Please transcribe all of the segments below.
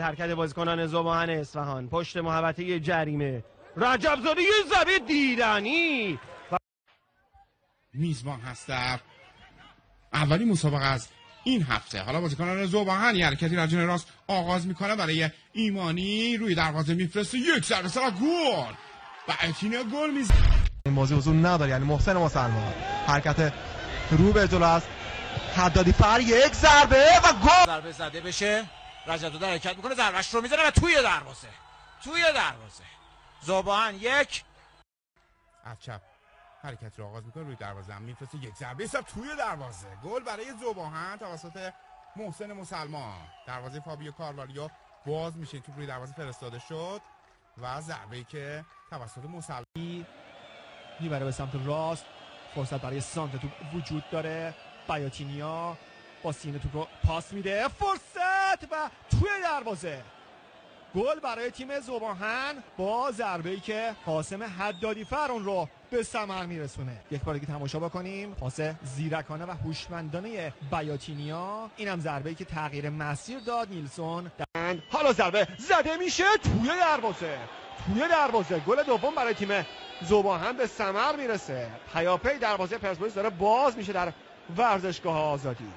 حرکت بازیکنان ذوباهن اصفهان پشت محوطه جریمه. رجب زاده یه ضربه دیدنی میزبان هست در اولی مسابقه از این هفته. حالا بازیکنان ذوباهن یه حرکتی در جناح راست آغاز میکنه برای ایمانی، روی دروازه میفرسته، یک ضربه سر گل و اتینه گل میزنه. این بازی حضور نداره، یعنی محسن مسلمان حرکت رو به جلو است، حدادی فر یک ضربه و گل. ضربه زده بشه، رجب زاده حرکت میکنه، ضربهش رو میزنه و توی دروازه ذوباهن یک. از چپ حرکت رو آغاز میکنه، روی دروازه هم میفرسته، یک ضربه سر توی دروازه. گل برای ذوباهن توسط محسن مسلمان. دروازه فابیو کاروالیو باز میشه، توپ روی دروازه فرستاده شد و ضربه‌ای که توسط مسلمان میبره به سمت راست. فرصت برای سانت توپ وجود داره. بیاتینیا با سینه توپ رو پاس میده، فرصت و توی دروازه. گل برای تیم ذوباهن با ضربه‌ای که قاسم حدادی فر اون رو به ثمر میرسونه. یک بار دیگه تماشا بکنیم. پاس زیرکانه و هوشمندانه بیاتینیا. اینم ضربه‌ای که تغییر مسیر داد نیلسون. حالا ضربه زده میشه توی دروازه. گل دوم برای تیم ذوباهن به ثمر میرسه. پیاپی دروازه پرسپولیس داره باز میشه در ورزشگاه آزادی.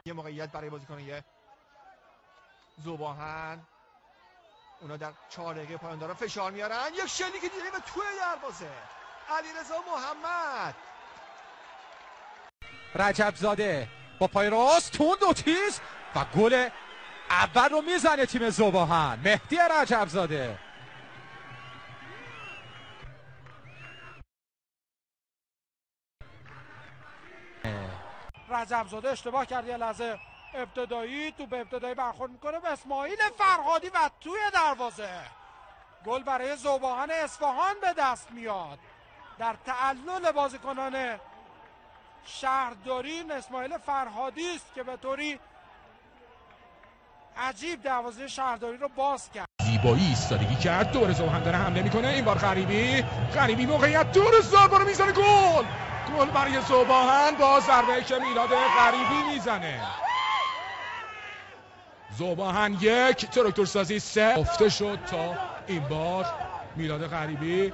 یه موقعیت برای بازیکنان ذوباهن، اونا در 4 دقیقه پایان دارن فشار میارن. یک شلیک دیگه به توی دروازه. علیرضا محمد. رجب زاده با پای راست تند و تیز و گل اول رو میزنه تیم ذوباهن. مهدی رجب زاده. رجب زاده اشتباه کرد، یه لحظه ابتدایی برخورد میکنه به اسماعیل فرهادی و توی دروازه. گل برای ذوباهن اصفهان به دست میاد. در تعلل بازیکنان شهرداری اسماعیل فرهادی است که به طوری عجیب دروازه شهرداری رو باز کرد. زیبایی ایستادگی کرد. دور ذوباهن داره حمله میکنه، این بار غریبی موقعیت دور ضربه رو میزنه. گل برای ذوباهن با ضربه‌ای که میلاد غریبی میزنه. ذوباهن یک، تراکتور سازی 3. افته شد تا این بار میلاد غریبی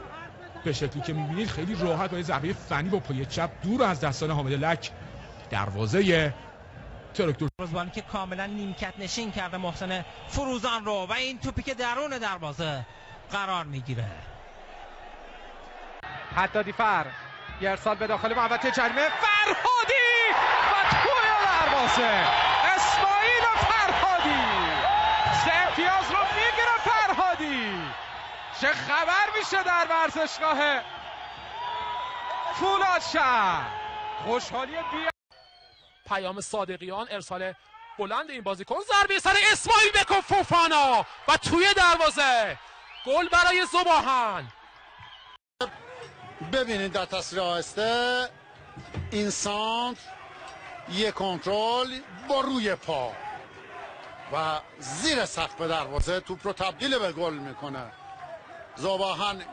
به شکلی که میبینید خیلی راحت با یه ضربه فنی با پای چپ دور از دستان حامد لک دروازه تراکتور روزبانی که کاملا نیمکت نشین کرده محسن فروزان رو و این توپی که درون دروازه قرار میگیره. حدادی فر یه ارسال به داخل محوطه جریمه، فرهادی و توی دروازه. اسماعیل فرهادی امتیاز رو میگیره. فرهادی چه خبر میشه در ورزشگاه فولادشهر. خوشحالی پیام صادقیان، ارسال بلند این بازیکن، ضربه سر اسماعیل بکن فوفانا و توی دروازه. گل برای ذوباهن. ببینید در تصویر آهسته این سانتر، یک کنترل با روی پا و زیر سقف دروازه توپ رو تبدیل به گل میکنه. ذوباهن 1،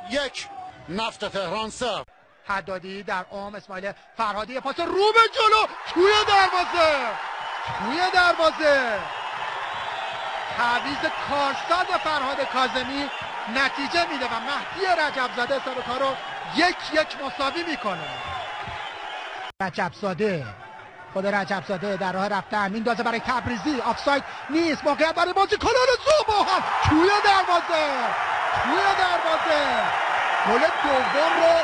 نفت تهران 0. حدادی در عام، اسماعیل فرهادی پاس رو به جلو توی دروازه. تعویض کارساز فرهاد کاظمی نتیجه میده و مهدی رجب زاده حساب کار رو 1-1 مساوی میکنه. خود رجب زاده در راه رفتن میندازه برای تبریزی، آفساید نیست. موقعیت برای بازیکنان ذوباهن توی دروازه. گل دوم رو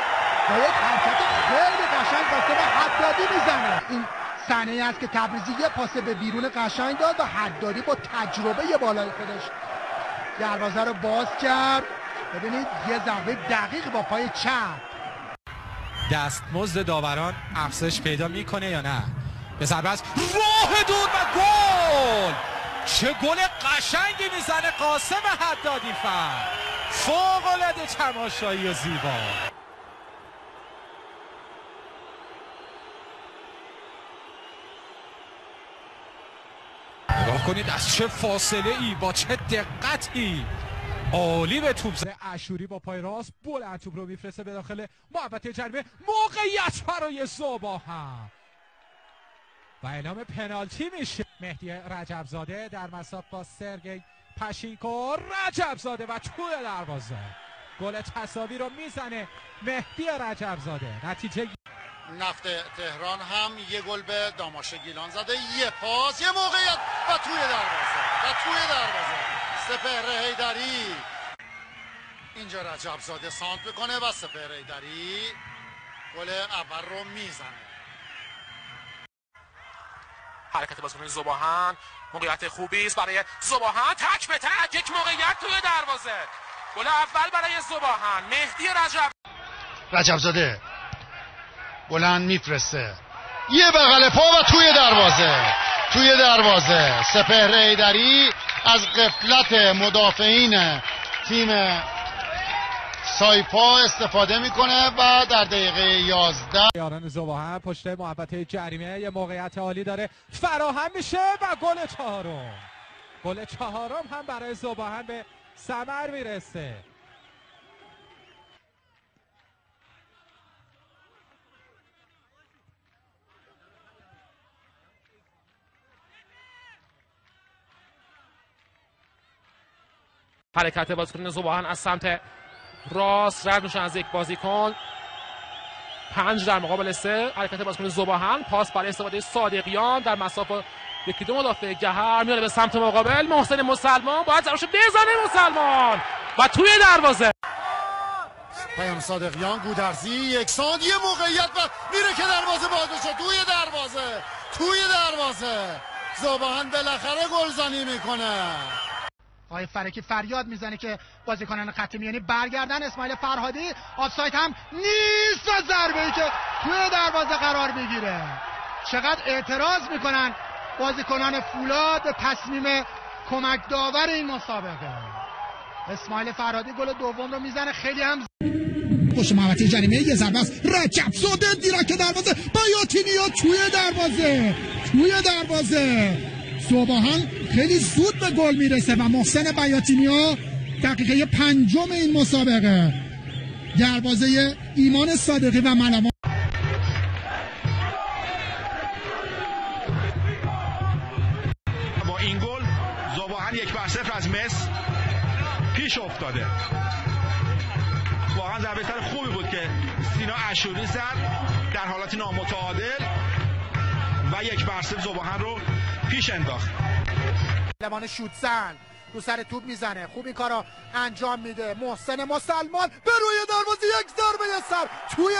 با یک حرکت خیلی قشنگ قاسم حدادی میزنه. این صحنه است که تبریزی یه پاس به بیرون قشنگ داد و حدادی با تجربه بالای خودش دروازه رو باز کرد. ببینید یه ضربه دقیق با پای چپ. دستمزد داوران افزایش پیدا میکنه یا نه؟ به ضربه از راه دور و گل. چه گل قشنگی میزنه قاسم حدادی فر. فوق العاده تماشایی و زیبا. نگاه کنید از چه فاصله ای با چه دقتی عالی به توپ زد. اشوری با پای راست بلند توپ رو میفرسته به داخل محوطه جریمه. موقعیت برای ذوباهن. و اعلام پنالتی میشه. مهدی رجبزاده در مساف با سرگئی پاشینکو. رجبزاده و توی دروازه گل تساوی رو میزنه مهدی رجبزاده. نتیجه نفت تهران هم یه گل به داماش گیلان زده، یه پاس، یه موقعیت و توی دروازه سپهر حیدری اینجا رجبزاده سانت میکنه و سپهر حیدری گل اول رو میزنه. حرکت بازیکن ذوباهن، موقعیت خوبی است برای ذوباهن، تک به تک یک موقعیت توی دروازه. گل اول برای ذوباهن. مهدی رجبزاده بلند میفرسته، یه بغل پا و توی دروازه سپهر حیدری از غفلت مدافعین تیم سایپا استفاده میکنه و در دقیقه 11 یاران ذوباهن پشت محوطه جریمه یه موقعیت عالی داره فراهم میشه و گل چهارم هم برای ذوباهن به ثمر میرسه. حرکت بازیکن ذوباهن از سمت راست رد میشن از یک بازیکن. 5 در مقابل 3. حرکت بازیکن ذوباهن، پاس برای استفاده صادقیان در مسافت یکی دو مدافع گهر میاد به سمت مقابل. محسن مسلمان باید ضربش بزنه مسلمان و توی دروازه. پیام صادقیان گودرزی یکسان، یه موقعیت و میره که دروازه باز بشه. توی دروازه ذوباهن بالاخره گلزنی میکنه. آقای فرکی فریاد میزنه که بازیکنان خط میانی برگردن. اسماعیل فرهادی آفساید هم نیست و ضربه‌ای که توی دروازه قرار میگیره. چقدر اعتراض میکنن بازیکنان فولاد به تصمیم کمک داور این مسابقه. اسماعیل فرهادی گل دوم رو میزنه، خیلی هم پشت محوطه جریمه یه ضربه است. رجبزاده دیرک دروازه، بیاتینیا توی دروازه ذوباهن خیلی زود به گل میرسه و محسن بیاتینیا دقیقه 5 این مسابقه دروازه ایمان صادقی و ملوان. با این گل ذوباهن 1-0 از مصر پیش افتاده. واقعا ضربه سر خوبی بود که سینا اشوری زد در حالت نامتعادل و 1-0 ذوباهن رو پیش انداخت. لمان شوتزن رو سر توپ میزنه، خوب این کارو انجام میده. محسن مسلمان به روی دروازه، یک ضربه سر توی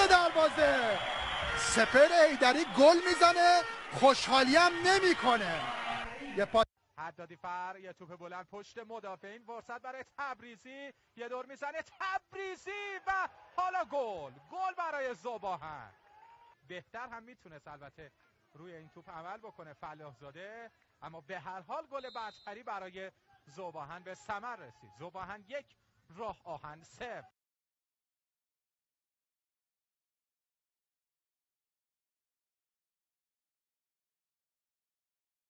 دروازه سپهر حیدری گل میزنه، خوشحالی هم نمیکنه. حدادی فر یه توپ بلند پشت مدافعین، فرصت برای تبریزی، یه دور میزنه تبریزی و حالا گل برای ذوباهن. بهتر هم میتونست البته روی این توپ عمل بکنه فلاحزاده، اما به هر حال گل برتری برای ذوباهن به ثمر رسید. ذوباهن 1، راه آهن 0.